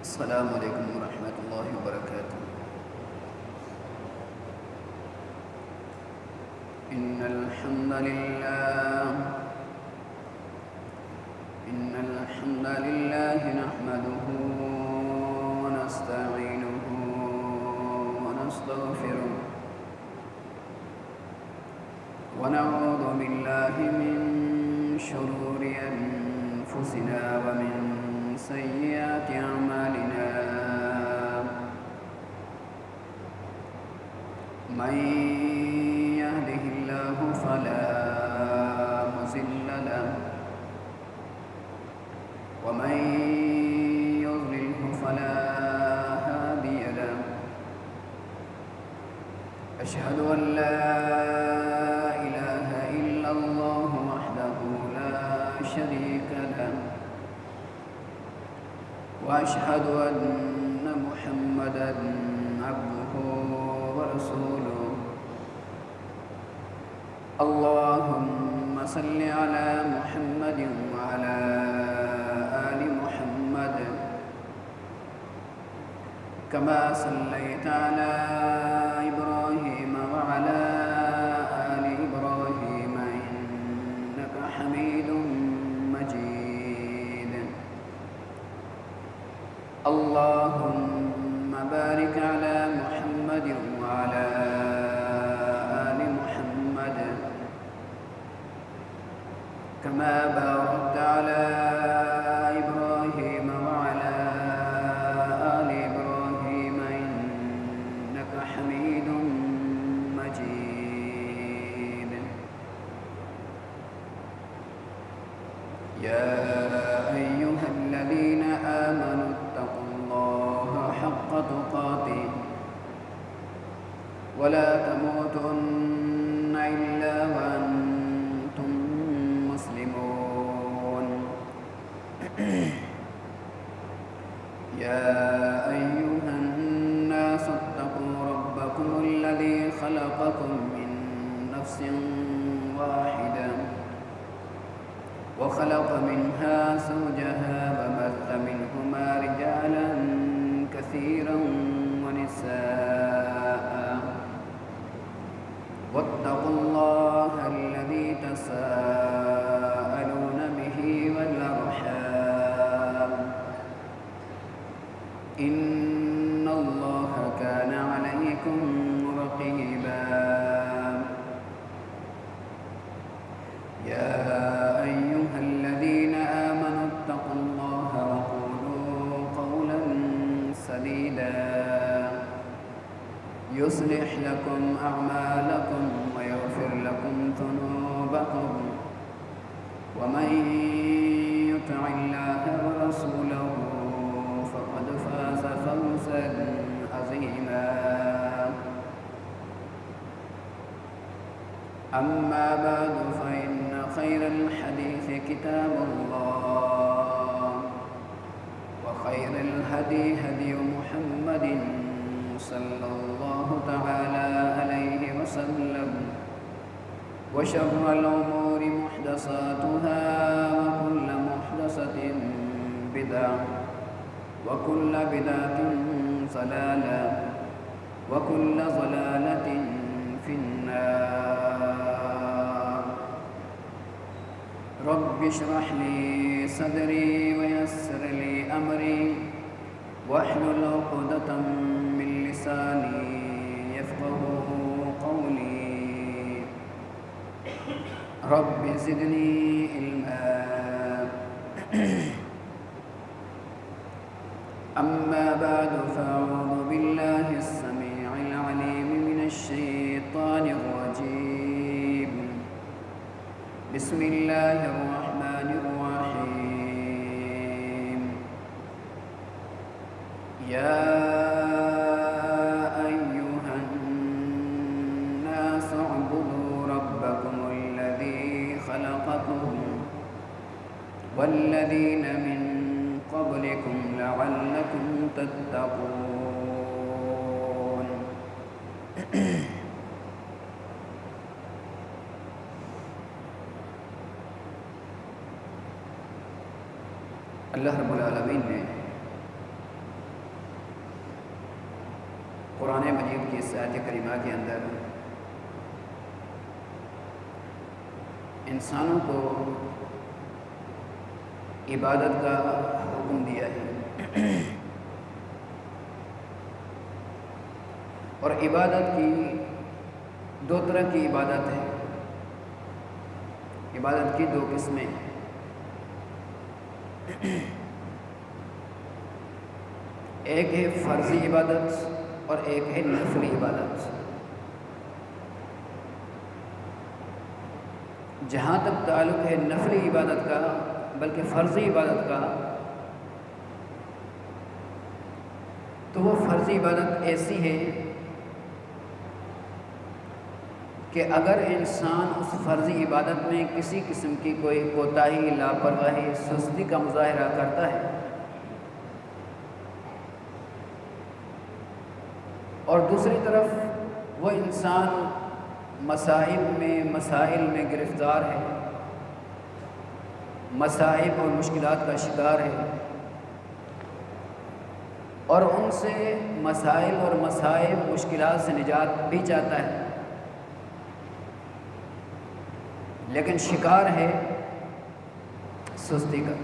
السلام علیکم ورحمۃ اللہ وبرکاتہ۔ ان الحمد للہ نحمده ونستعینه ونستغفره ونعوذ باللہ من شرور انفسنا ومن سیئات اعمالنا، من يهده الله فلا مضل له ومن يضلله فلا هادي له، أشهد أن لا إله إلا الله وحده لا شريك له، وأشهد أن محمدًا عبده ورسوله۔ اللهم صل على محمد وعلى آل محمد كما صليت على إبراهيم وعلى آل إبراهيم إنك حميد مجيد۔ اللهم بارك على محمد وعلى آل محمد كما باركت على إبراهيم وعلى آل إبراهيم إنك حميد مجيد۔ يا أيها الذين آمنوا اتقوا الله حق تقاته ولا تموتن إلا وأنتم مسلمون۔ يا أيها الناس اتقوا ربكم الذي خلقكم من نفس واحدة وخلق منها زوجها وبث منهما رجالا كثيرا ونساء، واتقوا الله الذي تساءلون به والأرحام، إن الله كان عليكم رقيبا۔ يا أيها الذين آمنوا اتقوا الله وقولوا قولا سديدا يصلح لكم أعمالكم ويغفر لكم ذنوبكم، ومن يطع الله ورسوله فقد فاز فوزا عظيما۔ أما بعد فإن خير الحديث كتاب الله، وخير الهدي هدي محمد صلى الله تعالى عليه وسلم، وشر الأمور محدثاتها، وكل محدثة بدعة، وكل بدعة ضلالة، وكل ضلالة في النار۔ رب اشرح لي صدري ويسر لي أمري واحلل عقدة من لساني يفقهوا قولي، رب زدني علما۔ أما بعد فأعوذ بالله السميع العليم من الشيطان الرجيم، بسم الله الرحمن الرحيم۔ يا أيها الناس اعبدوا ربكم الذي خلقكم والذين من قبلكم لعلكم تتقون۔ اللہ رب العالمین نے قرآن مجید کی اس آیت کریمہ کے اندر انسانوں کو عبادت کا حکم دیا ہے، اور عبادت کی دو طرح کی عبادت ہے، عبادت کی دو قسمیں ہیں۔ ایک ہے فرضی عبادت اور ایک ہے نفلی عبادت۔ جہاں تک تعلق ہے نفلی عبادت کا، بلکہ فرضی عبادت کا، تو وہ فرضی عبادت ایسی ہے کہ اگر انسان اس فرضی عبادت میں کسی قسم کی کوئی کوتاہی، لاپرواہی، سستی کا مظاہرہ کرتا ہے، اور دوسری طرف وہ انسان مسائل میں گرفتار ہے، مصائب اور مشکلات کا شکار ہے، اور ان سے مسائل اور مصائب مشکلات سے نجات بھی چاہتا ہے، لیکن شکار ہے سستی کا۔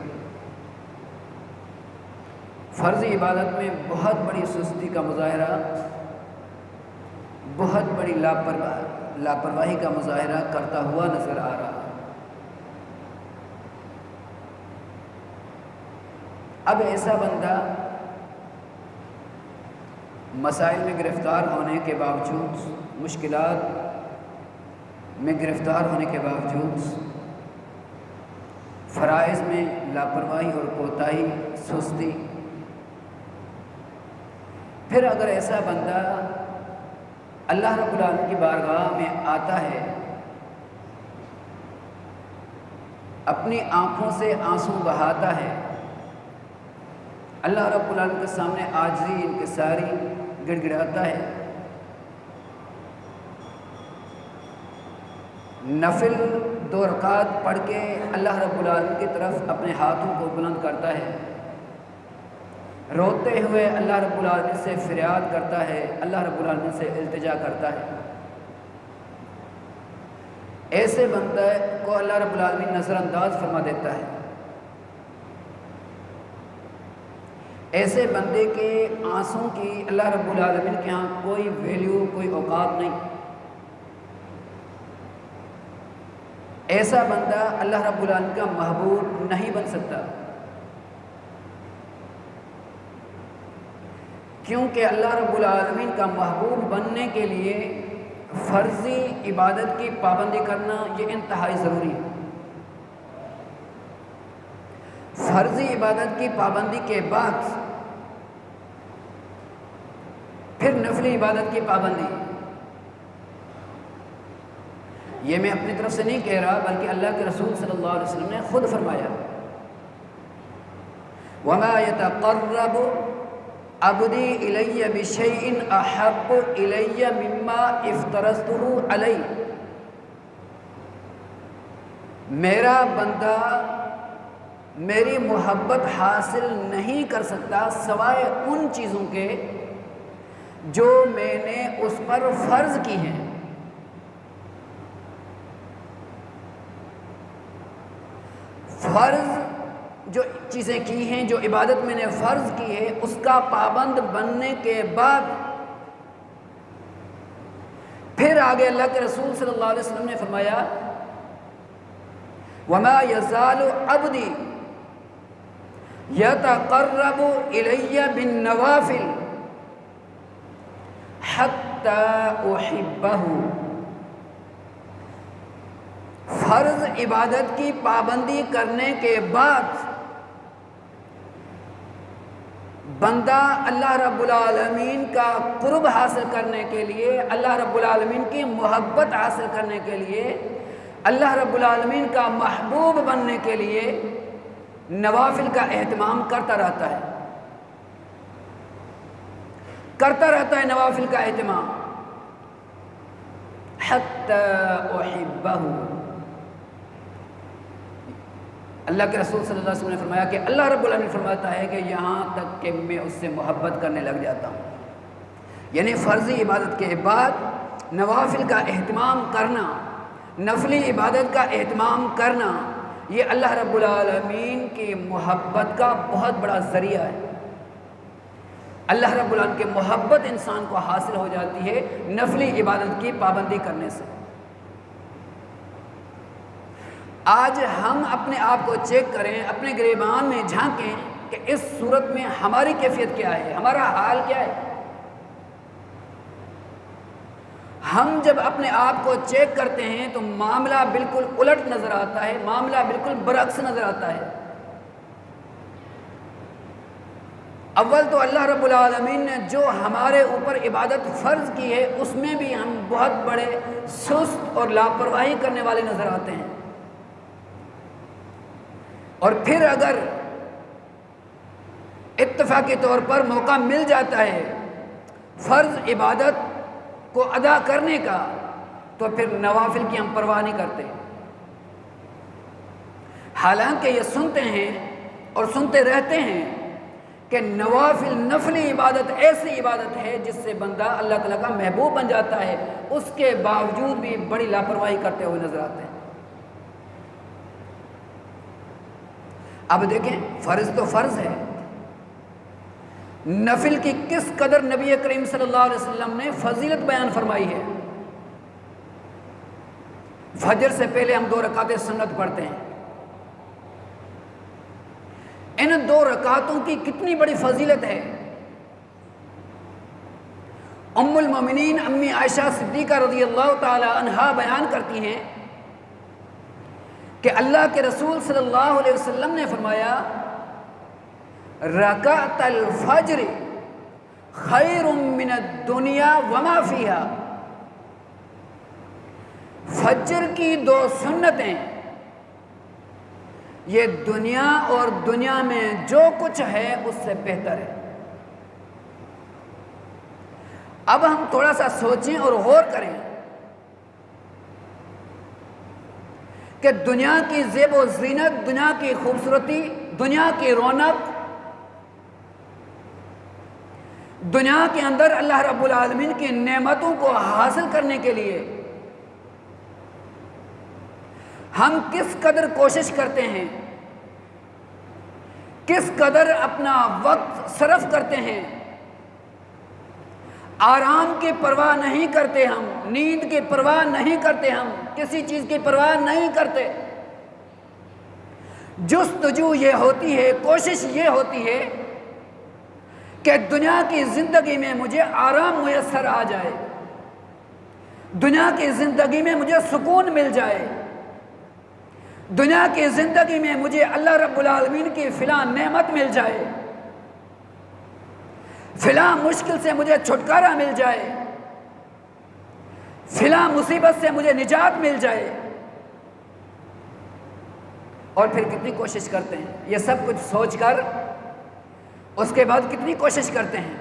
فرضی عبادت میں بہت بڑی سستی کا مظاہرہ، بہت بڑی لاپرواہی کا مظاہرہ کرتا ہوا نظر آ رہا ہے۔ اب ایسا بندہ مسائل میں گرفتار ہونے کے باوجود، مشکلات میں گرفتار ہونے کے باوجود، فرائض میں لاپرواہی اور کوتاہی، سستی، پھر اگر ایسا بندہ اللہ رب العالمین کی بارگاہ میں آتا ہے، اپنی آنکھوں سے آنسو بہاتا ہے، اللہ رب العالمین کے سامنے عاجزی، انکساری گڑ گڑاتا ہے، نفل 2 رکعات پڑھ کے اللہ رب العالمین کی طرف اپنے ہاتھوں کو بلند کرتا ہے، روتے ہوئے اللہ رب العالمین سے فریاد کرتا ہے، اللہ رب العالمین سے التجا کرتا ہے، ایسے بندے کو اللہ رب العالمین نظر انداز فرما دیتا ہے۔ ایسے بندے کے آنسوں کی اللہ رب العالمین کے ہاں کوئی ویلیو، کوئی اوقات نہیں۔ ایسا بندہ اللہ رب العالمین کا محبوب نہیں بن سکتا، کیونکہ اللہ رب العالمین کا محبوب بننے کے لیے فرضی عبادت کی پابندی کرنا یہ انتہائی ضروری ہے۔ فرضی عبادت کی پابندی کے بعد پھر نفلی عبادت کی پابندی۔ یہ میں اپنی طرف سے نہیں کہہ رہا، بلکہ اللہ کے رسول صلی اللہ علیہ وسلم نے خود فرمایا، وَمَا يَتَقَرَّبُ عَبْدِي إِلَيَّ بِشَيْءٍ أَحَبُّ إِلَيَّ مِمَّا افْتَرَضْتُهُ عَلَيْهِ۔ میرا بندہ میری محبت حاصل نہیں کر سکتا سوائے ان چیزوں کے جو میں نے اس پر فرض کی ہیں۔ فرض جو چیزیں کی ہیں، جو عبادت میں نے فرض کی ہے، اس کا پابند بننے کے بعد پھر آگے اللہ کے رسول صلی اللہ علیہ وسلم نے فرمایا، وَمَا يَزَالُ عَبْدِي يَتَقَرَّبُ إِلَيَّ بِالنَّوَافِلِ حَتَّى أُحِبَّهُ۔ فرض عبادت کی پابندی کرنے کے بعد بندہ اللہ رب العالمین کا قرب حاصل کرنے کے لیے، اللہ رب العالمین کی محبت حاصل کرنے کے لیے، اللہ رب العالمین کا محبوب بننے کے لیے نوافل کا اہتمام کرتا رہتا ہے، نوافل کا اہتمام، حتی احبہ، اللہ کے رسول صلی اللہ علیہ وسلم نے فرمایا کہ اللہ رب العالمین فرماتا ہے کہ یہاں تک کہ میں اس سے محبت کرنے لگ جاتا ہوں. یعنی فرضی عبادت کے بعد نوافل کا اہتمام کرنا، نفلی عبادت کا اہتمام کرنا، یہ اللہ رب العالمین کی محبت کا بہت بڑا ذریعہ ہے. اللہ رب العالمین کی محبت انسان کو حاصل ہو جاتی ہے نفلی عبادت کی پابندی کرنے سے. آج ہم اپنے آپ کو چیک کریں، اپنے گریبان میں جھانکیں کہ اس صورت میں ہماری کیفیت کیا ہے، ہمارا حال کیا ہے. ہم جب اپنے آپ کو چیک کرتے ہیں تو معاملہ بالکل الٹ نظر آتا ہے، معاملہ بالکل برعکس نظر آتا ہے. اول تو اللہ رب العالمین نے جو ہمارے اوپر عبادت فرض کی ہے اس میں بھی ہم بہت بڑے سست اور لاپرواہی کرنے والے نظر آتے ہیں. اور پھر اگر اتفاقی طور پر موقع مل جاتا ہے فرض عبادت کو ادا کرنے کا تو پھر نوافل کی ہم پرواہ نہیں کرتے. حالانکہ یہ سنتے ہیں اور سنتے رہتے ہیں کہ نوافل نفلی عبادت ایسی عبادت ہے جس سے بندہ اللہ تعالیٰ کا محبوب بن جاتا ہے، اس کے باوجود بھی بڑی لاپرواہی کرتے ہوئے نظر آتے ہیں. اب دیکھیں فرض تو فرض ہے، نفل کی کس قدر نبی کریم صلی اللہ علیہ وسلم نے فضیلت بیان فرمائی ہے. فجر سے پہلے ہم 2 رکعتیں سنت پڑھتے ہیں، ان 2 رکعتوں کی کتنی بڑی فضیلت ہے. ام المومنین امی عائشہ صدیقہ رضی اللہ تعالی عنہا بیان کرتی ہیں کہ اللہ کے رسول صلی اللہ علیہ وسلم نے فرمایا رکعت الفجر خیر من الدنیا وما فیہا. فجر کی 2 سنتیں یہ دنیا اور دنیا میں جو کچھ ہے اس سے بہتر ہے. اب ہم تھوڑا سا سوچیں اور غور کریں کہ دنیا کی زیب و زینت، دنیا کی خوبصورتی، دنیا کی رونق، دنیا کے اندر اللہ رب العالمین کی نعمتوں کو حاصل کرنے کے لیے ہم کس قدر کوشش کرتے ہیں، کس قدر اپنا وقت صرف کرتے ہیں. آرام کی پرواہ نہیں کرتے، ہم نیند کی پرواہ نہیں کرتے، ہم کسی چیز کی پرواہ نہیں کرتے. جستجو یہ ہوتی ہے، کوشش یہ ہوتی ہے کہ دنیا کی زندگی میں مجھے آرام میسر آ جائے، دنیا کی زندگی میں مجھے سکون مل جائے، دنیا کی زندگی میں مجھے اللہ رب العالمین کی فلاں نعمت مل جائے، فلاں مشکل سے مجھے چھٹکارا مل جائے، فلاں مصیبت سے مجھے نجات مل جائے. اور پھر کتنی کوشش کرتے ہیں یہ سب کچھ سوچ کر، اس کے بعد کتنی کوشش کرتے ہیں،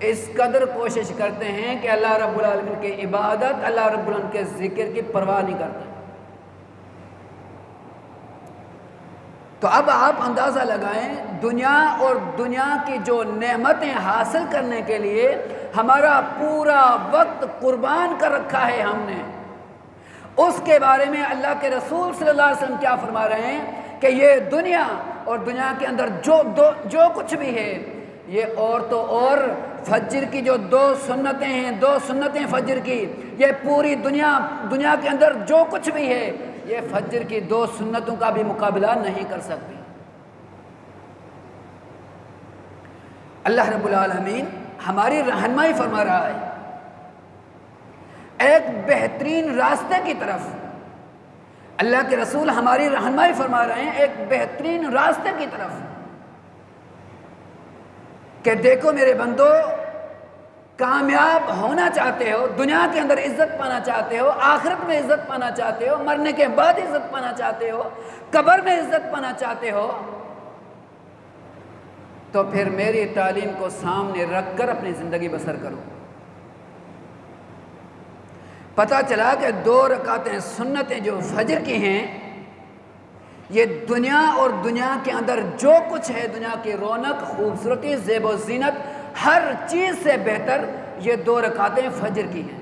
اس قدر کوشش کرتے ہیں کہ اللہ رب العالمین کی عبادت، اللہ رب العالمین کے ذکر کی پرواہ نہیں کرتے. تو اب آپ اندازہ لگائیں دنیا اور دنیا کی جو نعمتیں حاصل کرنے کے لیے ہمارا پورا وقت قربان کر رکھا ہے ہم نے، اس کے بارے میں اللہ کے رسول صلی اللہ علیہ وسلم کیا فرما رہے ہیں کہ یہ دنیا اور دنیا کے اندر جو کچھ بھی ہے یہ اور تو اور فجر کی جو 2 سنتیں ہیں، 2 سنتیں فجر کی، یہ پوری دنیا کے اندر جو کچھ بھی ہے یہ فجر کی 2 سنتوں کا بھی مقابلہ نہیں کر سکتی. اللہ رب العالمین ہماری رہنمائی فرما رہا ہے ایک بہترین راستے کی طرف. اللہ کے رسول ہماری رہنمائی فرما رہے ہیں ایک بہترین راستے کی طرف کہ دیکھو میرے بندو، کامیاب ہونا چاہتے ہو، دنیا کے اندر عزت پانا چاہتے ہو، آخرت میں عزت پانا چاہتے ہو، مرنے کے بعد عزت پانا چاہتے ہو، قبر میں عزت پانا چاہتے ہو، تو پھر میری تعلیم کو سامنے رکھ کر اپنی زندگی بسر کرو. پتہ چلا کہ 2 رکعتیں سنتیں جو فجر کی ہیں یہ دنیا اور دنیا کے اندر جو کچھ ہے، دنیا کی رونق، خوبصورتی، زیب و زینت، ہر چیز سے بہتر یہ 2 رکعتیں فجر کی ہیں،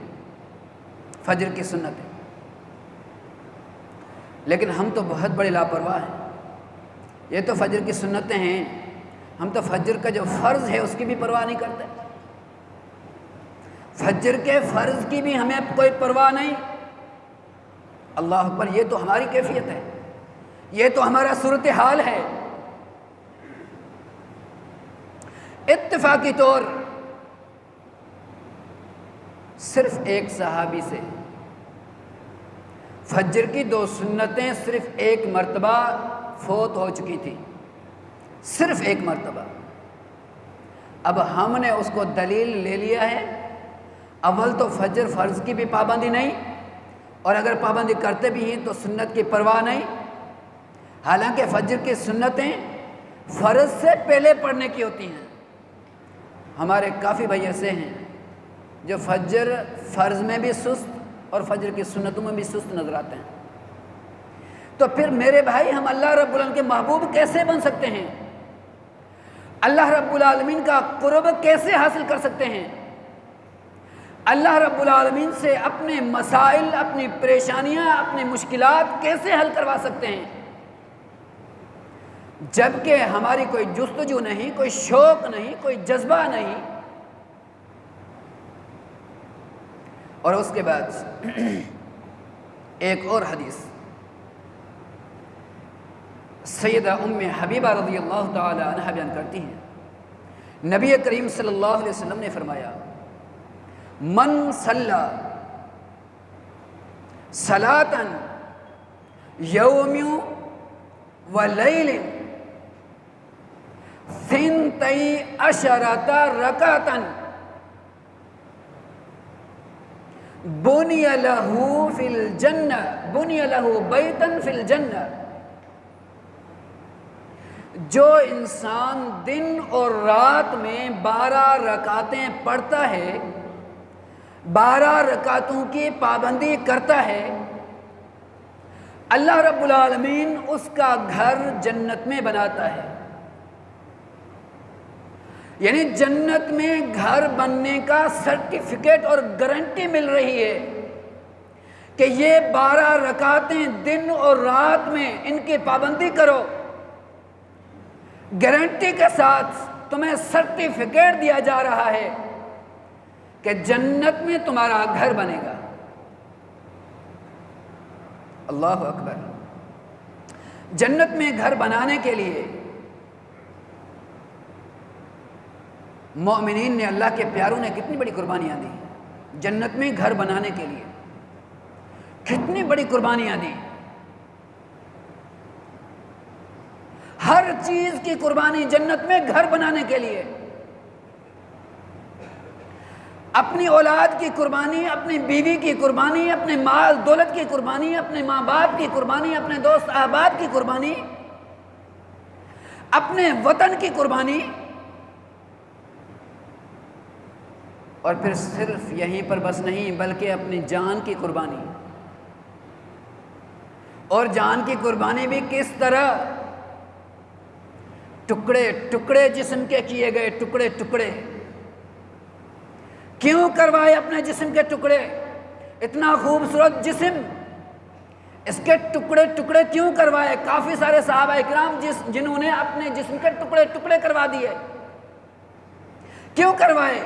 فجر کی سنت ہے۔ لیکن ہم تو بہت بڑے لاپرواہ ہیں، یہ تو فجر کی سنتیں ہیں، ہم تو فجر کا جو فرض ہے اس کی بھی پرواہ نہیں کرتے، فجر کے فرض کی بھی ہمیں کوئی پرواہ نہیں۔ اللہ اکبر، یہ تو ہماری کیفیت ہے، یہ تو ہمارا صورتحال ہے۔ اتفاقی طور صرف ایک صحابی سے فجر کی 2 سنتیں صرف ایک مرتبہ فوت ہو چکی تھی، صرف ایک مرتبہ۔ اب ہم نے اس کو دلیل لے لیا ہے، اول تو فجر فرض کی بھی پابندی نہیں، اور اگر پابندی کرتے بھی ہیں تو سنت کی پرواہ نہیں، حالانکہ فجر کی سنتیں فرض سے پہلے پڑھنے کی ہوتی ہیں۔ ہمارے کافی بھائی ایسے ہیں جو فجر فرض میں بھی سست اور فجر کی سنتوں میں بھی سست نظر آتے ہیں۔ تو پھر میرے بھائی، ہم اللہ رب العالمین کے محبوب کیسے بن سکتے ہیں؟ اللہ رب العالمین کا قرب کیسے حاصل کر سکتے ہیں؟ اللہ رب العالمین سے اپنے مسائل، اپنی پریشانیاں، اپنی مشکلات کیسے حل کروا سکتے ہیں جبکہ ہماری کوئی جستجو نہیں، کوئی شوق نہیں، کوئی جذبہ نہیں؟ اور اس کے بعد ایک اور حدیث سیدہ ام حبیبہ رضی اللہ تعالی عنہ بیان کرتی ہیں، نبی کریم صلی اللہ علیہ وسلم نے فرمایا، من صلی صلاۃ یوم و لیل 12 رکعۃ بنی لہ فی الجنہ، بنی لہ بیتا فی الجنہ۔ جو انسان دن اور رات میں 12 رکعتیں پڑھتا ہے، 12 رکعتوں کی پابندی کرتا ہے، اللہ رب العالمین اس کا گھر جنت میں بناتا ہے۔ یعنی جنت میں گھر بننے کا سرٹیفکیٹ اور گارنٹی مل رہی ہے کہ یہ 12 رکعتیں دن اور رات میں ان کی پابندی کرو، گارنٹی کے ساتھ تمہیں سرٹیفکیٹ دیا جا رہا ہے کہ جنت میں تمہارا گھر بنے گا۔ اللہ اکبر۔ جنت میں گھر بنانے کے لیے مومنین نے، اللہ کے پیاروں نے کتنی بڑی قربانیاں دی، جنت میں گھر بنانے کے لیے کتنی بڑی قربانیاں دی، ہر چیز کی قربانی جنت میں گھر بنانے کے لیے، اپنی اولاد کی قربانی، اپنی بیوی کی قربانی، اپنے مال دولت کی قربانی، اپنے ماں باپ کی قربانی، اپنے دوست احباب کی قربانی، اپنے وطن کی قربانی، اور پھر صرف یہیں پر بس نہیں بلکہ اپنی جان کی قربانی۔ اور جان کی قربانی بھی کس طرح؟ ٹکڑے ٹکڑے جسم کے کیے گئے، ٹکڑے ٹکڑے۔ کیوں کروائے اپنے جسم کے ٹکڑے؟ اتنا خوبصورت جسم، اس کے ٹکڑے ٹکڑے کیوں کروائے؟ کافی سارے صحابہ کرام جنہوں نے اپنے جسم کے ٹکڑے ٹکڑے کروا دیے، کیوں کروائے؟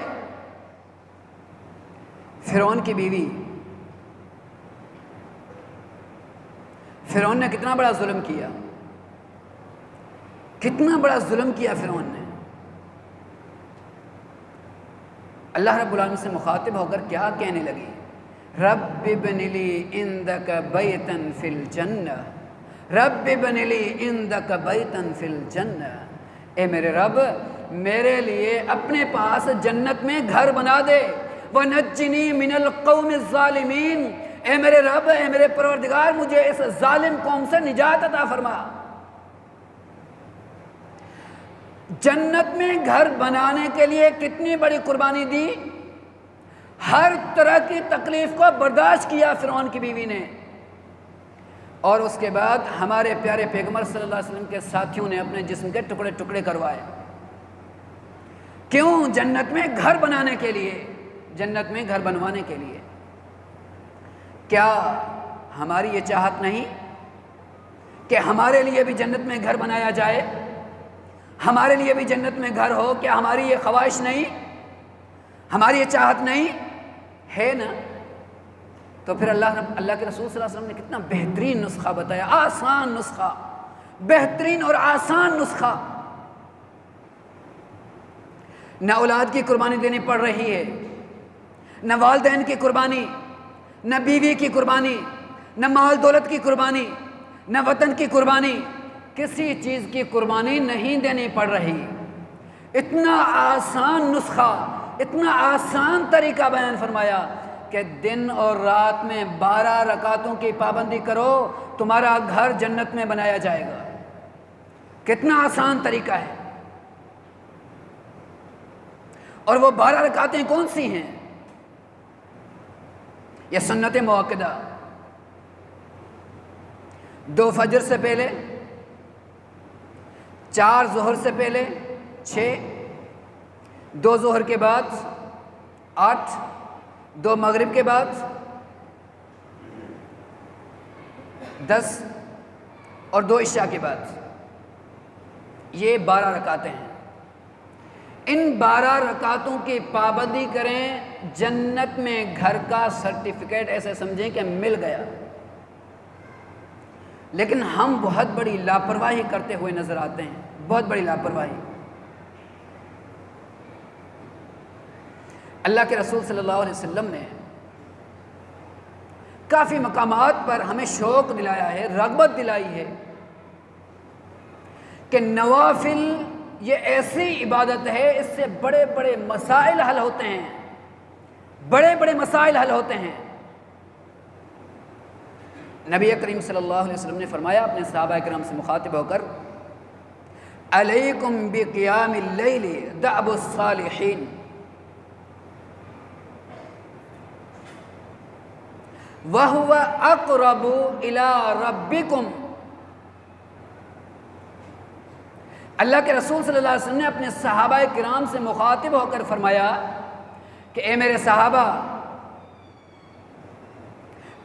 فرعون کی بیوی، فرعون نے کتنا بڑا ظلم کیا، کتنا بڑا ظلم کیا فرعون نے۔ اللہ رب العالمین سے مخاطب ہو کر کیا کہنے لگی؟ رب ابن لی عندک بیتا فی الجنہ، رب ابن لی عندک بیتا فی الجنہ۔ اے میرے رب، میرے لیے اپنے پاس جنت میں گھر بنا دے۔ وَنَجِّنِي مِنَ الْقَوْمِ الظَّالِمِينَ، اے میرے رب، اے میرے پروردگار، مجھے اس ظالم قوم سے نجات عطا فرما۔ جنت میں گھر بنانے کے لیے کتنی بڑی قربانی دی، ہر طرح کی تکلیف کو برداشت کیا فرعون کی بیوی نے، اور اس کے بعد ہمارے پیارے پیغمبر صلی اللہ علیہ وسلم کے ساتھیوں نے اپنے جسم کے ٹکڑے ٹکڑے کروائے. کیوں؟ جنت میں گھر بنانے کے لیے، جنت میں گھر بنوانے کے لیے. کیا ہماری یہ چاہت نہیں کہ ہمارے لیے بھی جنت میں گھر بنایا جائے، ہمارے لیے بھی جنت میں گھر ہو؟ کیا ہماری یہ خواہش نہیں، ہماری یہ چاہت نہیں ہے نا؟ تو پھر اللہ کے رسول صلی اللہ علیہ وسلم نے کتنا بہترین نسخہ بتایا، آسان نسخہ، بہترین اور آسان نسخہ. نہ اولاد کی قربانی دینی پڑ رہی ہے، نہ والدین کی قربانی، نہ بیوی کی قربانی، نہ مال دولت کی قربانی، نہ وطن کی قربانی، کسی چیز کی قربانی نہیں دینی پڑ رہی. اتنا آسان نسخہ، اتنا آسان طریقہ بیان فرمایا کہ دن اور رات میں 12 رکعتوں کی پابندی کرو، تمہارا گھر جنت میں بنایا جائے گا. کتنا آسان طریقہ ہے. اور وہ 12 رکعتیں کون سی ہیں؟ یہ سنت مؤکدہ، 2 فجر سے پہلے، 4 ظہر سے پہلے 6، 2 ظہر کے بعد 8، 2 مغرب کے بعد 10 اور 2 عشاء کے بعد. یہ 12 رکعتیں ہیں. ان 12 رکعتوں کی پابندی کریں، جنت میں گھر کا سرٹیفکیٹ ایسے سمجھیں کہ مل گیا. لیکن ہم بہت بڑی لاپرواہی کرتے ہوئے نظر آتے ہیں، بہت بڑی لاپرواہی. اللہ کے رسول صلی اللہ علیہ وسلم نے کافی مقامات پر ہمیں شوق دلایا ہے، رغبت دلائی ہے کہ نوافل یہ ایسی عبادت ہے، اس سے بڑے بڑے مسائل حل ہوتے ہیں، بڑے بڑے مسائل حل ہوتے ہیں. نبی کریم صلی اللہ علیہ وسلم نے فرمایا اپنے صحابہ کرام سے مخاطب ہو کر، علیکم بقیام اللیل دأب الصالحین، وَهُوَ أَقْرَبُ إِلَىٰ رَبِّكُمْ. اللہ کے رسول صلی اللہ علیہ وسلم نے اپنے صحابہ کرام سے مخاطب ہو کر فرمایا کہ اے میرے صحابہ،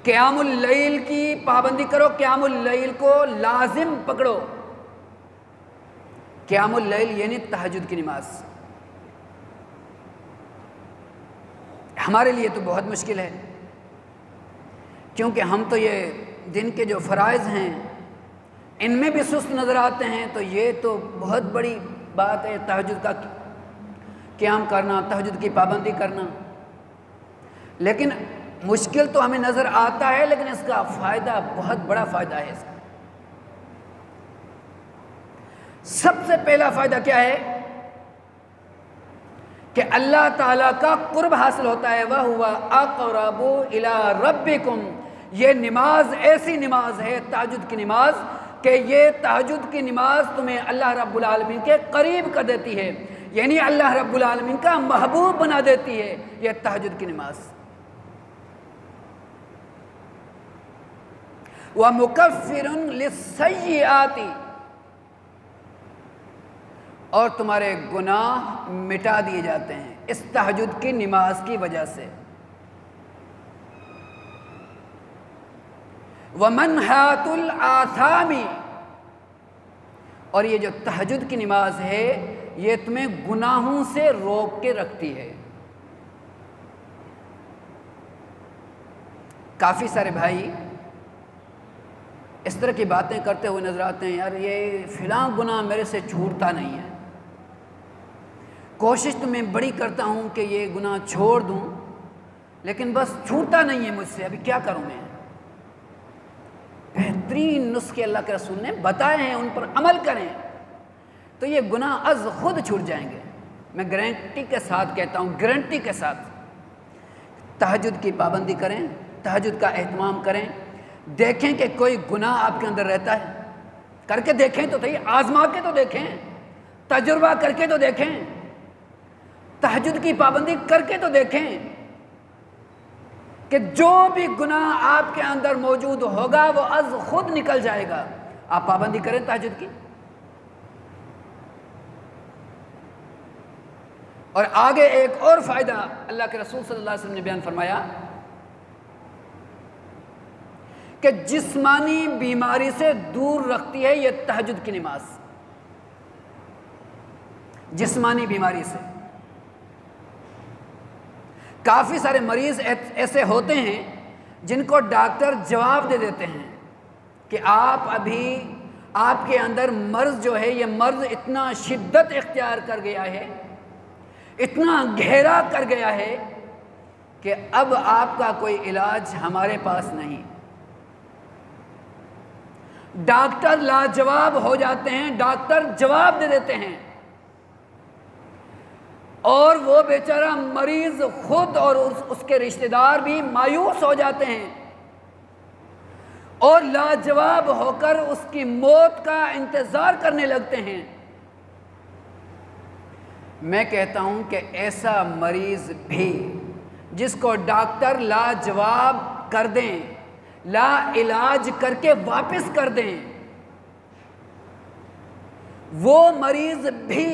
قیام اللیل کی پابندی کرو، قیام اللیل کو لازم پکڑو. قیام اللیل یعنی تہجد کی نماز. ہمارے لیے تو بہت مشکل ہے، کیونکہ ہم تو یہ دن کے جو فرائض ہیں ان میں بھی سست نظر آتے ہیں. تو یہ تو بہت بڑی بات ہے، تہجد کا قیام کرنا، تہجد کی پابندی کرنا. لیکن مشکل تو ہمیں نظر آتا ہے، لیکن اس کا فائدہ بہت بڑا فائدہ ہے. اس کا سب سے پہلا فائدہ کیا ہے کہ اللہ تعالیٰ کا قرب حاصل ہوتا ہے. وَهُوَ أَقْرَبُ إِلَىٰ رَبِّكُمْ. یہ نماز ایسی نماز ہے، تہجد کی نماز، کہ یہ تہجد کی نماز تمہیں اللہ رب العالمین کے قریب کر دیتی ہے، یعنی اللہ رب العالمین کا محبوب بنا دیتی ہے یہ تہجد کی نماز. وَمُكَفِّرٌ لِلسَّيِّئَاتِ. اور تمہارے گناہ مٹا دیے جاتے ہیں اس تہجد کی نماز کی وجہ سے. وَمَنْحَاتُ الْآثَامِ. اور یہ جو تہجد کی نماز ہے یہ تمہیں گناہوں سے روک کے رکھتی ہے. کافی سارے بھائی اس طرح کی باتیں کرتے ہوئے نظر آتے ہیں، یار یہ فلاں گناہ میرے سے چھوٹتا نہیں ہے، کوشش تو میں بڑی کرتا ہوں کہ یہ گناہ چھوڑ دوں، لیکن بس چھوٹتا نہیں ہے مجھ سے، ابھی کیا کروں میں. بہترین نسخے اللہ کے رسول نے بتائے ہیں، ان پر عمل کریں تو یہ گناہ از خود چھوٹ جائیں گے. میں گارنٹی کے ساتھ کہتا ہوں، گارنٹی کے ساتھ. تہجد کی پابندی کریں، تہجد کا اہتمام کریں. دیکھیں کہ کوئی گناہ آپ کے اندر رہتا ہے، کر کے دیکھیں تو صحیح، آزما کے تو دیکھیں، تجربہ کر کے تو دیکھیں، تہجد کی پابندی کر کے تو دیکھیں کہ جو بھی گناہ آپ کے اندر موجود ہوگا وہ از خود نکل جائے گا۔ آپ پابندی کریں تہجد کی۔ اور آگے ایک اور فائدہ اللہ کے رسول صلی اللہ علیہ وسلم نے بیان فرمایا کہ جسمانی بیماری سے دور رکھتی ہے یہ تہجد کی نماز، جسمانی بیماری سے۔ کافی سارے مریض ایسے ہوتے ہیں جن کو ڈاکٹر جواب دے دیتے ہیں کہ آپ کے اندر مرض جو ہے یہ مرض اتنا شدت اختیار کر گیا ہے، اتنا گہرا کر گیا ہے کہ اب آپ کا کوئی علاج ہمارے پاس نہیں۔ ڈاکٹر لاجواب ہو جاتے ہیں، ڈاکٹر جواب دے دیتے ہیں، اور وہ بیچارہ مریض خود اور اس کے رشتہ دار بھی مایوس ہو جاتے ہیں اور لاجواب ہو کر اس کی موت کا انتظار کرنے لگتے ہیں۔ میں کہتا ہوں کہ ایسا مریض بھی جس کو ڈاکٹر لاجواب کر دیں، لا علاج کر کے واپس کر دیں، وہ مریض بھی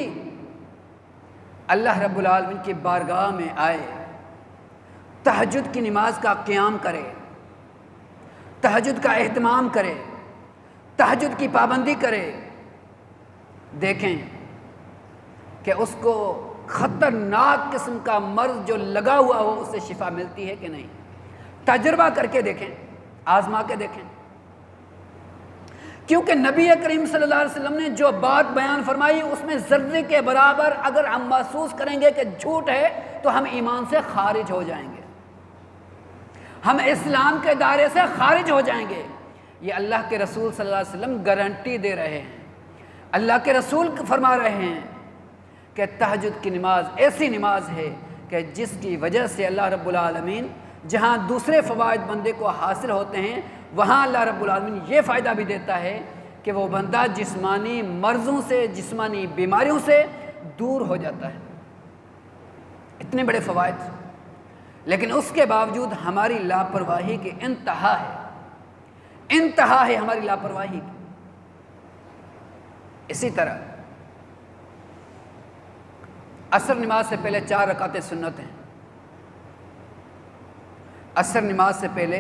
اللہ رب العالمین کی بارگاہ میں آئے، تہجد کی نماز کا قیام کرے، تہجد کا اہتمام کرے، تہجد کی پابندی کرے، دیکھیں کہ اس کو خطرناک قسم کا مرض جو لگا ہوا ہو اس سے شفا ملتی ہے کہ نہیں۔ تجربہ کر کے دیکھیں، آزما کے دیکھیں، کیونکہ نبی کریم صلی اللہ علیہ وسلم نے جو بات بیان فرمائی اس میں ذرے کے برابر اگر ہم محسوس کریں گے کہ جھوٹ ہے تو ہم ایمان سے خارج ہو جائیں گے، ہم اسلام کے دائرے سے خارج ہو جائیں گے۔ یہ اللہ کے رسول صلی اللہ علیہ وسلم گارنٹی دے رہے ہیں، اللہ کے رسول فرما رہے ہیں کہ تہجد کی نماز ایسی نماز ہے کہ جس کی وجہ سے اللہ رب العالمین جہاں دوسرے فوائد بندے کو حاصل ہوتے ہیں وہاں اللہ رب العالمین یہ فائدہ بھی دیتا ہے کہ وہ بندہ جسمانی مرضوں سے، جسمانی بیماریوں سے دور ہو جاتا ہے۔ اتنے بڑے فوائد، لیکن اس کے باوجود ہماری لاپرواہی کی انتہا ہے ہماری لاپرواہی کی۔ اسی طرح عصر نماز سے پہلے 4 رکعتیں سنت ہیں، عصر نماز سے پہلے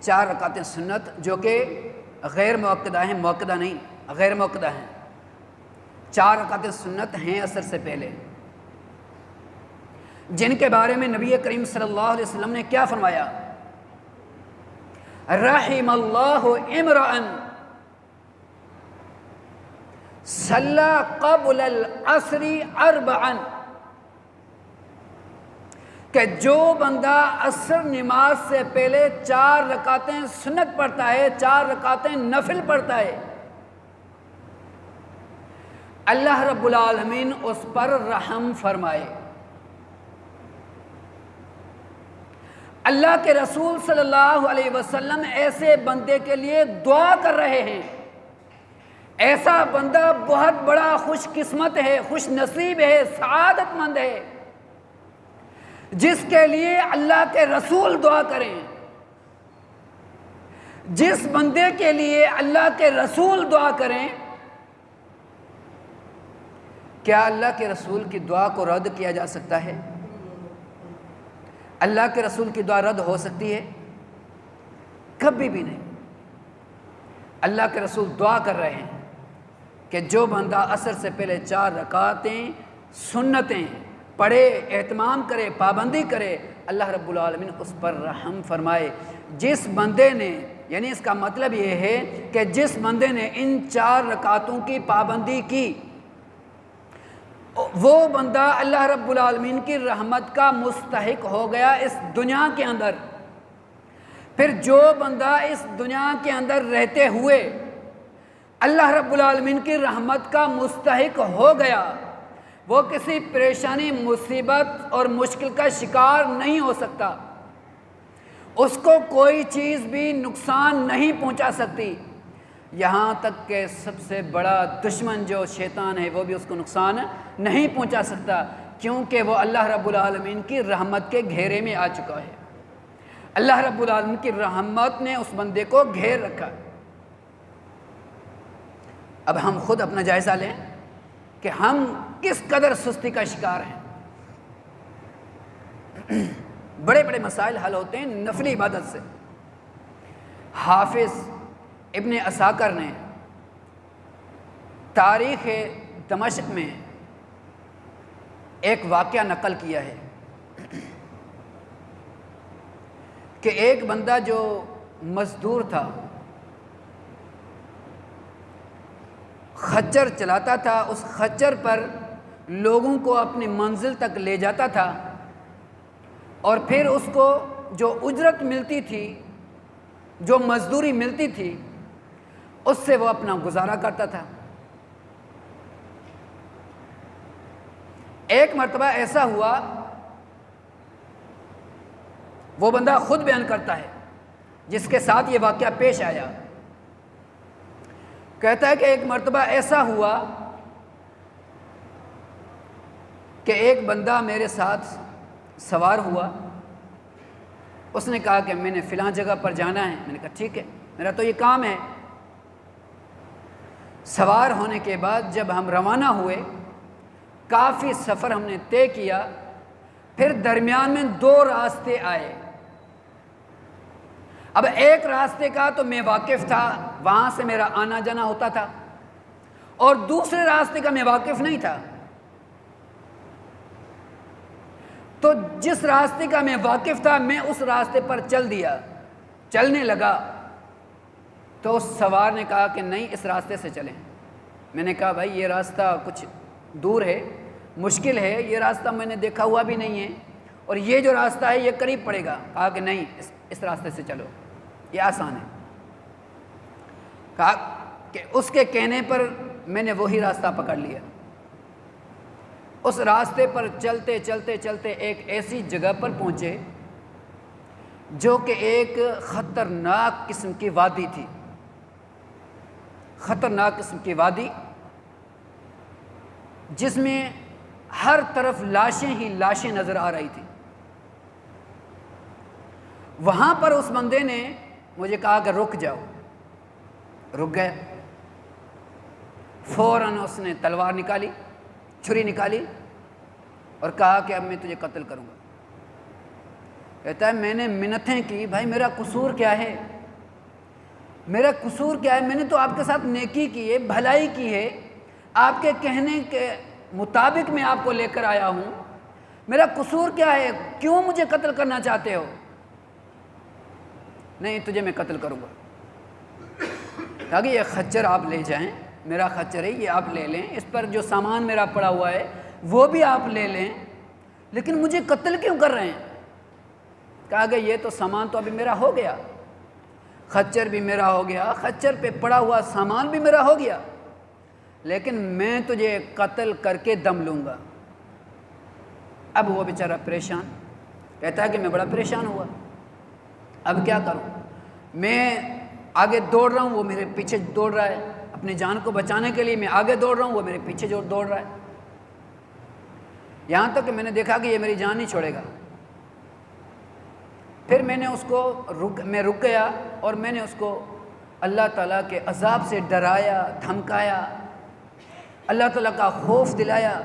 4 رکعتیں سنت جو کہ غیر موقدہ ہیں، موقدہ نہیں، غیر موقدہ ہیں۔ 4 رکعتیں سنت ہیں عصر سے پہلے، جن کے بارے میں نبی کریم صلی اللہ علیہ وسلم نے کیا فرمایا؟ رحم اللہ امرأً صلی قبل العصر 4، کہ جو بندہ عصر نماز سے پہلے 4 رکعتیں سنت پڑھتا ہے، 4 رکعتیں نفل پڑھتا ہے، اللہ رب العالمین اس پر رحم فرمائے۔ اللہ کے رسول صلی اللہ علیہ وسلم ایسے بندے کے لیے دعا کر رہے ہیں۔ ایسا بندہ بہت بڑا خوش قسمت ہے، خوش نصیب ہے، سعادت مند ہے جس کے لیے اللہ کے رسول دعا کریں۔ جس بندے کے لیے اللہ کے رسول دعا کریں، کیا اللہ کے رسول کی دعا کو رد کیا جا سکتا ہے؟ اللہ کے رسول کی دعا رد ہو سکتی ہے؟ کبھی بھی نہیں۔ اللہ کے رسول دعا کر رہے ہیں کہ جو بندہ عصر سے پہلے 4 رکعتیں سنتیں پڑھے، اہتمام کرے، پابندی کرے، اللہ رب العالمین اس پر رحم فرمائے۔ جس بندے نے، یعنی اس کا مطلب یہ ہے کہ جس بندے نے ان 4 رکعتوں کی پابندی کی وہ بندہ اللہ رب العالمین کی رحمت کا مستحق ہو گیا اس دنیا کے اندر۔ پھر جو بندہ اس دنیا کے اندر رہتے ہوئے اللہ رب العالمین کی رحمت کا مستحق ہو گیا، وہ کسی پریشانی، مصیبت اور مشکل کا شکار نہیں ہو سکتا، اس کو کوئی چیز بھی نقصان نہیں پہنچا سکتی، یہاں تک کہ سب سے بڑا دشمن جو شیطان ہے وہ بھی اس کو نقصان نہیں پہنچا سکتا، کیونکہ وہ اللہ رب العالمین کی رحمت کے گھیرے میں آ چکا ہے۔ اللہ رب العالمین کی رحمت نے اس بندے کو گھیر رکھا۔ اب ہم خود اپنا جائزہ لیں کہ ہم کس قدر سستی کا شکار ہیں۔ بڑے بڑے مسائل حل ہوتے ہیں نفلی عبادت سے۔ حافظ ابن عساکر نے تاریخ دمشق میں ایک واقعہ نقل کیا ہے کہ ایک بندہ جو مزدور تھا، خچر چلاتا تھا، اس خچر پر لوگوں کو اپنی منزل تک لے جاتا تھا، اور پھر اس کو جو اجرت ملتی تھی، جو مزدوری ملتی تھی، اس سے وہ اپنا گزارا کرتا تھا۔ ایک مرتبہ ایسا ہوا، وہ بندہ خود بیان کرتا ہے جس کے ساتھ یہ واقعہ پیش آیا، کہتا ہے کہ ایک مرتبہ ایسا ہوا کہ ایک بندہ میرے ساتھ سوار ہوا، اس نے کہا کہ میں نے فلاں جگہ پر جانا ہے۔ میں نے کہا ٹھیک ہے، میرا تو یہ کام ہے۔ سوار ہونے کے بعد جب ہم روانہ ہوئے، کافی سفر ہم نے طے کیا، پھر درمیان میں 2 راستے آئے۔ اب ایک راستے کا تو میں واقف تھا، وہاں سے میرا آنا جانا ہوتا تھا، اور دوسرے راستے کا میں واقف نہیں تھا۔ تو جس راستے کا میں واقف تھا، میں اس راستے پر چلنے لگا۔ تو اس سوار نے کہا کہ نہیں، اس راستے سے چلیں۔ میں نے کہا بھائی یہ راستہ کچھ دور ہے، مشکل ہے، یہ راستہ میں نے دیکھا ہوا بھی نہیں ہے، اور یہ جو راستہ ہے یہ قریب پڑے گا۔ کہا کہ نہیں، اس راستے سے چلو، یہ آسان ہے۔ کہا کہ اس کے کہنے پر میں نے وہی راستہ پکڑ لیا۔ اس راستے پر چلتے چلتے چلتے ایک ایسی جگہ پر پہنچے جو کہ ایک خطرناک قسم کی وادی تھی، خطرناک قسم کی وادی، جس میں ہر طرف لاشیں ہی لاشیں نظر آ رہی تھیں۔ وہاں پر اس بندے نے مجھے کہا کہ رک جاؤ۔ رک گئے۔ فوراً اس نے تلوار نکالی، چھری نکالی، اور کہا کہ اب میں تجھے قتل کروں گا۔ کہتا ہے میں نے منتیں کی، بھائی میرا قصور کیا ہے، میرا قصور کیا ہے؟ میں نے تو آپ کے ساتھ نیکی کی ہے، بھلائی کی ہے، آپ کے کہنے کے مطابق میں آپ کو لے کر آیا ہوں، میرا قصور کیا ہے؟ کیوں مجھے قتل کرنا چاہتے ہو؟ نہیں، تجھے میں قتل کروں گا۔ کہا کہ یہ خچر آپ لے جائیں، میرا خچر ہے، یہ آپ لے لیں، اس پر جو سامان میرا پڑا ہوا ہے وہ بھی آپ لے لیں، لیکن مجھے قتل کیوں کر رہے ہیں؟ کہا کہ یہ تو سامان تو ابھی میرا ہو گیا، خچر بھی میرا ہو گیا، خچر پہ پڑا ہوا سامان بھی میرا ہو گیا، لیکن میں تجھے قتل کر کے دم لوں گا۔ اب وہ بیچارہ پریشان، کہتا ہے کہ میں بڑا پریشان ہوا، اب کیا کروں؟ میں آگے دوڑ رہا ہوں، وہ میرے پیچھے دوڑ رہا ہے، اپنی جان کو بچانے کے لیے میں آگے دوڑ رہا ہوں، وہ میرے پیچھے دوڑ رہا ہے، یہاں تک کہ میں نے دیکھا کہ یہ میری جان نہیں چھوڑے گا۔ پھر میں نے اس کو رک گیا، اور میں نے اس کو اللہ تعالیٰ کے عذاب سے ڈرایا، دھمکایا، اللہ تعالیٰ کا خوف دلایا،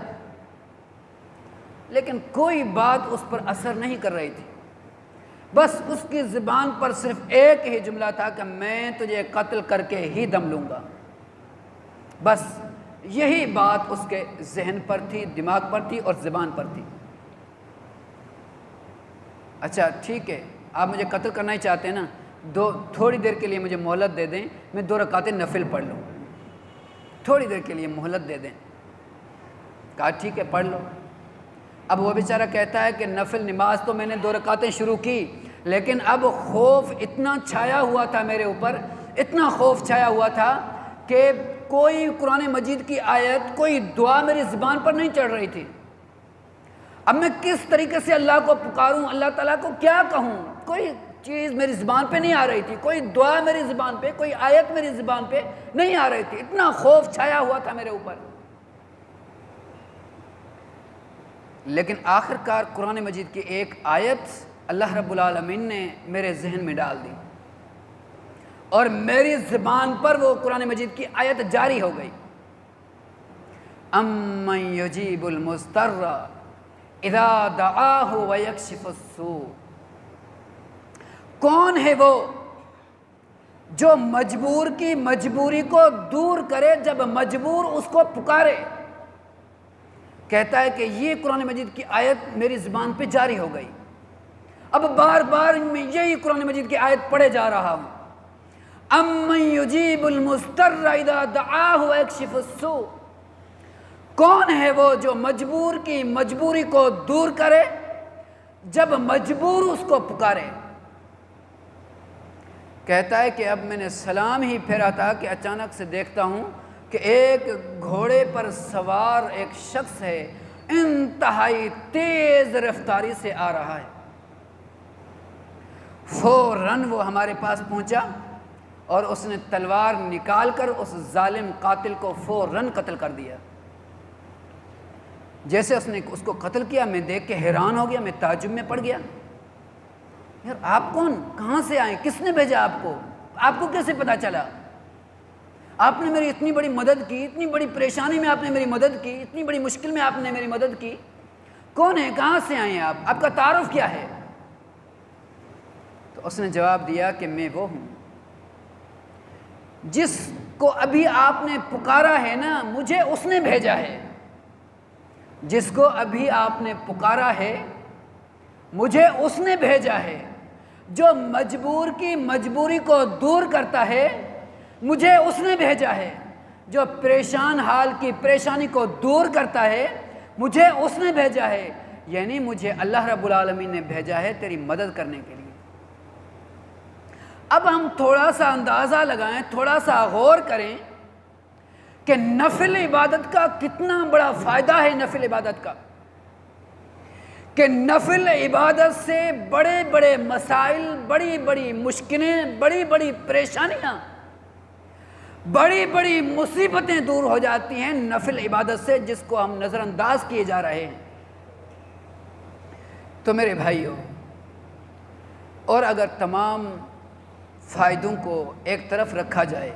لیکن کوئی بات اس پر اثر نہیں کر رہی تھی۔ بس اس کی زبان پر صرف ایک ہی جملہ تھا کہ میں تجھے قتل کر کے ہی دم لوں گا۔ بس یہی بات اس کے ذہن پر تھی، دماغ پر تھی، اور زبان پر تھی۔ اچھا ٹھیک ہے، آپ مجھے قتل کرنا ہی چاہتے ہیں نا، تھوڑی دیر کے لیے مجھے مہلت دے دیں، میں 2 رکعتیں نفل پڑھ لوں، تھوڑی دیر کے لیے مہلت دے دیں۔ کہا ٹھیک ہے، پڑھ لو۔ اب وہ بیچارہ کہتا ہے کہ نفل نماز تو میں نے 2 رکعتیں شروع کی، لیکن اب خوف اتنا چھایا ہوا تھا میرے اوپر، اتنا خوف چھایا ہوا تھا کہ کوئی قرآن مجید کی آیت، کوئی دعا میری زبان پر نہیں چڑھ رہی تھی۔ اب میں کس طریقے سے اللہ کو پکاروں، اللہ تعالیٰ کو کیا کہوں؟ کوئی چیز میری زبان پہ نہیں آ رہی تھی، کوئی دعا میری زبان پہ، کوئی آیت میری زبان پہ نہیں آ رہی تھی، اتنا خوف چھایا ہوا تھا میرے اوپر۔ لیکن آخر کار قرآن مجید کی ایک آیت اللہ رب العالمین نے میرے ذہن میں ڈال دی اور میری زبان پر وہ قرآن مجید کی آیت جاری ہو گئی، امن یجیب المضطر اذا دعاہ ویکشف السوء، کون ہے وہ جو مجبور کی مجبوری کو دور کرے جب مجبور اس کو پکارے۔ کہتا ہے کہ یہ قرآن مجید کی آیت میری زبان پہ جاری ہو گئی، اب بار بار میں یہی قرآن مجید کی آیت پڑھے جا رہا ہوں، امن یجیب المضطر اذا دعاہ ویکشف السوء، کون ہے وہ جو مجبور کی مجبوری کو دور کرے جب مجبور اس کو پکارے۔ کہتا ہے کہ اب میں نے سلام ہی پھیرا تھا کہ اچانک سے دیکھتا ہوں کہ ایک گھوڑے پر سوار ایک شخص ہے، انتہائی تیز رفتاری سے آ رہا ہے۔ فوراً وہ ہمارے پاس پہنچا اور اس نے تلوار نکال کر اس ظالم قاتل کو فوراً قتل کر دیا۔ جیسے اس نے اس کو قتل کیا، میں دیکھ کے حیران ہو گیا، میں تعجب میں پڑ گیا، یار آپ کون، کہاں سے آئے، کس نے بھیجا آپ کو کیسے پتا چلا؟ آپ نے میری اتنی بڑی مدد کی، اتنی بڑی پریشانی میں آپ نے میری مدد کی، اتنی بڑی مشکل میں آپ نے میری مدد کی، کون ہے، کہاں سے آئے ہیں آپ کا تعارف کیا ہے؟ تو اس نے جواب دیا کہ میں وہ ہوں جس کو ابھی آپ نے پکارا ہے نا، مجھے اس نے بھیجا ہے، جس کو ابھی آپ نے پکارا ہے مجھے اس نے بھیجا ہے، جو مجبور کی مجبوری کو دور کرتا ہے مجھے اس نے بھیجا ہے، جو پریشان حال کی پریشانی کو دور کرتا ہے مجھے اس نے بھیجا ہے، یعنی مجھے اللہ رب العالمین نے بھیجا ہے تیری مدد کرنے کے لیے۔ اب ہم تھوڑا سا اندازہ لگائیں، تھوڑا سا غور کریں کہ نفل عبادت کا کتنا بڑا فائدہ ہے، نفل عبادت کا، کہ نفل عبادت سے بڑے بڑے مسائل، بڑی بڑی مشکلیں، بڑی بڑی پریشانیاں، بڑی بڑی مصیبتیں دور ہو جاتی ہیں نفل عبادت سے، جس کو ہم نظر انداز کیے جا رہے ہیں۔ تو میرے بھائیوں، اور اگر تمام فائدوں کو ایک طرف رکھا جائے،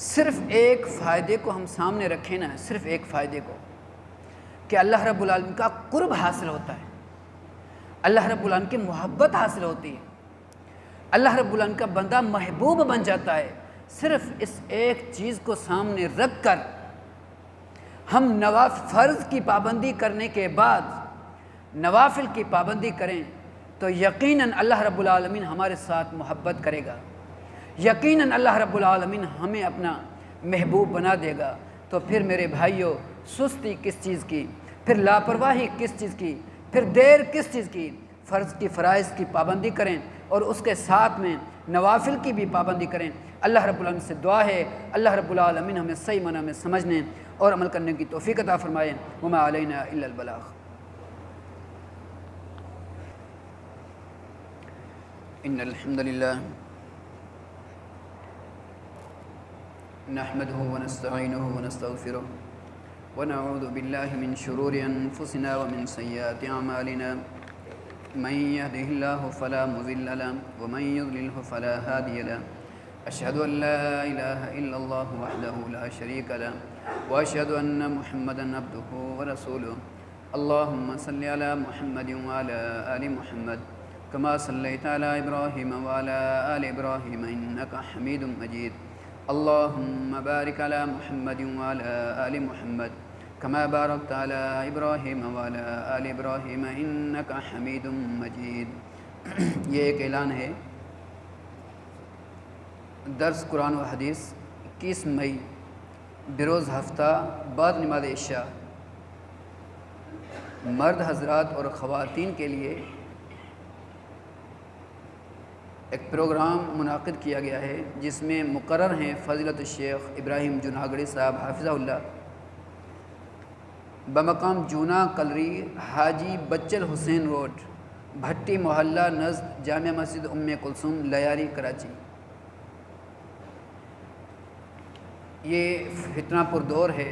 صرف ایک فائدے کو ہم سامنے رکھیں نا، صرف ایک فائدے کو، کہ اللہ رب العالمین کا قرب حاصل ہوتا ہے، اللہ رب العالمین کی محبت حاصل ہوتی ہے، اللہ رب العالمین کا بندہ محبوب بن جاتا ہے۔ صرف اس ایک چیز کو سامنے رکھ کر ہم فرض کی پابندی کرنے کے بعد نوافل کی پابندی کریں تو یقیناً اللہ رب العالمین ہمارے ساتھ محبت کرے گا، یقیناً اللہ رب العالمین ہمیں اپنا محبوب بنا دے گا۔ تو پھر میرے بھائیوں، سستی کس چیز کی، پھر لاپرواہی کس چیز کی، پھر دیر کس چیز کی؟ فرض کی فرائض کی پابندی کریں اور اس کے ساتھ میں نوافل کی بھی پابندی کریں۔ اللہ رب العالمین سے دعا ہے اللہ رب العالمین ہمیں صحیح معنی میں سمجھنے اور عمل کرنے کی توفیق عطا فرمائے۔ وما علینا الا البلاغ۔ ان الحمد للہ نحمده ونستعینه ونستغفره ونعوذ بالله من شرور انفسنا ومن سیئات اعمالنا، من يهده الله فلا مضل له ومن يضلله فلا هادي له، اشهد ان لا اله الا الله وحده لا شريك له واشهد ان محمدا عبده ورسوله، اللهم صل على محمد وعلى ال محمد كما صليت على ابراهيم وعلى ال ابراهيم انك حميد مجيد، اللهم بارك على محمد وعلى ال محمد كما باركت على ابراهيم وعلى ال ابراهيم انك حميد مجيد۔ یہ ایک اعلان ہے، درس قرآن و حدیث 21 مئی بروز ہفتہ بعد نماز عشاء مرد حضرات اور خواتین کے لیے ایک پروگرام منعقد کیا گیا ہے، جس میں مقرر ہیں فضیلت الشیخ ابراہیم جوناگڑی صاحب حافظہ اللہ، بمقام جونا کلری، حاجی بچل حسین روڈ، بھٹی محلہ نزد جامع مسجد ام کلثوم لیاری کراچی۔ یہ فتنہ پر دور ہے،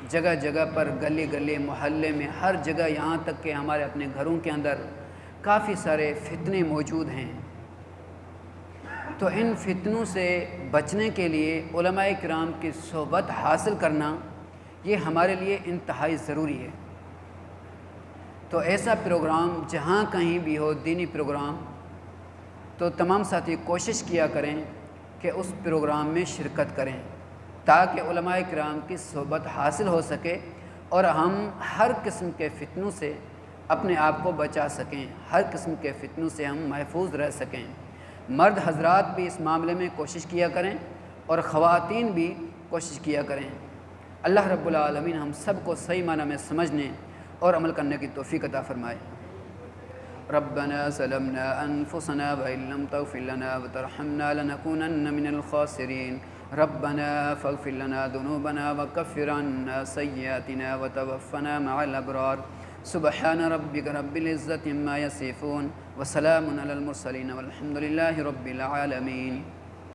جگہ جگہ پر، گلی گلی محلے میں، ہر جگہ، یہاں تک کہ ہمارے اپنے گھروں کے اندر کافی سارے فتنے موجود ہیں، تو ان فتنوں سے بچنے کے لیے علماء کرام کی صحبت حاصل کرنا یہ ہمارے لیے انتہائی ضروری ہے۔ تو ایسا پروگرام جہاں کہیں بھی ہو، دینی پروگرام، تو تمام ساتھی کوشش کیا کریں کہ اس پروگرام میں شرکت کریں تاکہ علماء کرام کی صحبت حاصل ہو سکے اور ہم ہر قسم کے فتنوں سے اپنے آپ کو بچا سکیں، ہر قسم کے فتنوں سے ہم محفوظ رہ سکیں۔ مرد حضرات بھی اس معاملے میں کوشش کیا کریں اور خواتین بھی کوشش کیا کریں۔ اللہ رب العالمین ہم سب کو صحیح معنی میں سمجھنے اور عمل کرنے کی توفیق عطا فرمائے۔ ربنا ظلمنا انفسنا وان لم تغفر لنا وترحمنا لنكونن من الخاسرين ربنا فاغفر لنا ذنوبنا وكفر عنا سيئاتنا وتوفنا مع الابرار سبحان ربك رب العزة عما يصفون وسلام على المرسلين والحمد لله رب العالمين۔